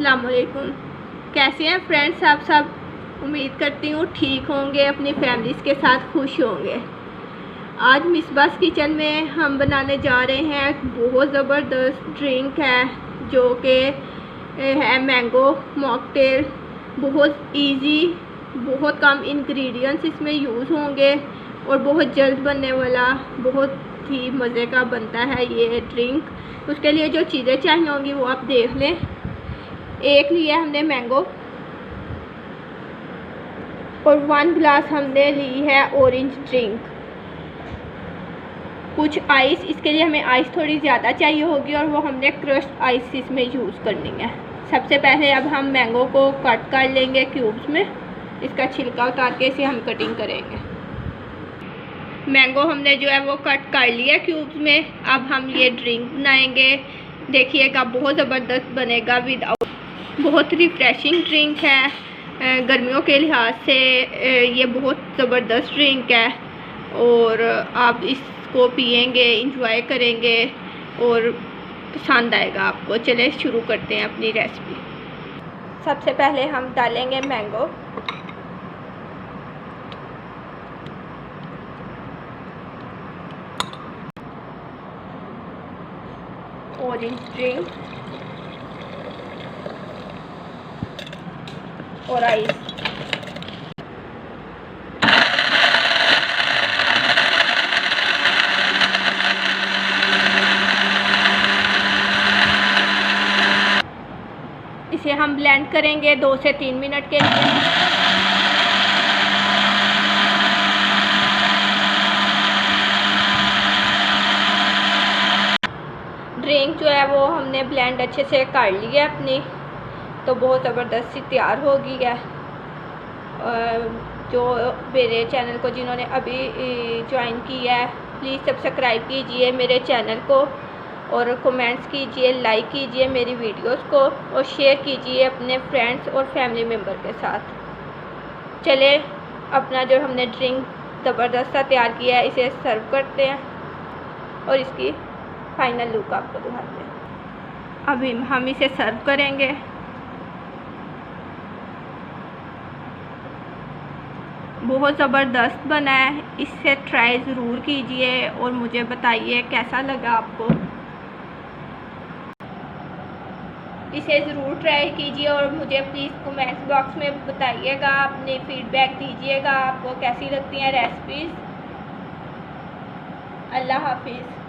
अस्सलाम वालेकुम। कैसे हैं फ्रेंड्स आप सब? उम्मीद करती हूँ ठीक होंगे, अपनी फैमिलीज़ के साथ खुश होंगे। आज मिसबास किचन में हम बनाने जा रहे हैं बहुत ज़बरदस्त ड्रिंक है जो कि है मैंगो मॉकटेल। बहुत इजी, बहुत कम इंग्रेडिएंट्स इसमें यूज़ होंगे और बहुत जल्द बनने वाला, बहुत ही मज़े का बनता है ये ड्रिंक। उसके लिए जो चीज़ें चाहिए होंगी वो आप देख लें। एक लिया हमने मैंगो और 1 गिलास हमने ली है ऑरेंज ड्रिंक। कुछ आइस, इसके लिए हमें आइस थोड़ी ज़्यादा चाहिए होगी और वो हमने क्रश्ड आइस इसमें यूज़ करनी है। सबसे पहले अब हम मैंगो को कट कर लेंगे क्यूब्स में। इसका छिलका उतार के इसे हम कटिंग करेंगे। मैंगो हमने जो है वो कट कर लिया क्यूब्स में। अब हम ये ड्रिंक बनाएंगे, देखिएगा बहुत ज़बरदस्त बनेगा। विदाउट बहुत रिफ़्रेशिंग ड्रिंक है, गर्मियों के लिहाज से ये बहुत ज़बरदस्त ड्रिंक है और आप इसको पिएंगे, इंजॉय करेंगे और पसंद आएगा आपको। चले शुरू करते हैं अपनी रेसिपी। सबसे पहले हम डालेंगे मैंगो, ऑरेंज ड्रिंक और आइस। इसे हम ब्लेंड करेंगे 2 से 3 मिनट के लिए। ड्रिंक जो है वो हमने ब्लेंड अच्छे से कर ली है अपनी, तो बहुत ज़बरदस्त सी तैयार हो गई है। जो मेरे चैनल को जिन्होंने अभी ज्वाइन किया है प्लीज़ सब्सक्राइब कीजिए मेरे चैनल को और कमेंट्स कीजिए, लाइक कीजिए मेरी वीडियोस को और शेयर कीजिए अपने फ्रेंड्स और फैमिली मेम्बर के साथ। चले अपना जो हमने ड्रिंक ज़बरदस्त सा तैयार किया है इसे सर्व करते हैं और इसकी फाइनल लुक आपको दिखाते हैं। अभी हम इसे सर्व करेंगे। बहुत ज़बरदस्त बना है, इससे ट्राई ज़रूर कीजिए और मुझे बताइए कैसा लगा आपको। इसे ज़रूर ट्राई कीजिए और मुझे प्लीज़ कमेंट्स बॉक्स में बताइएगा, अपने फीडबैक दीजिएगा आपको कैसी लगती हैं रेसिपीज़। अल्लाह हाफिज़।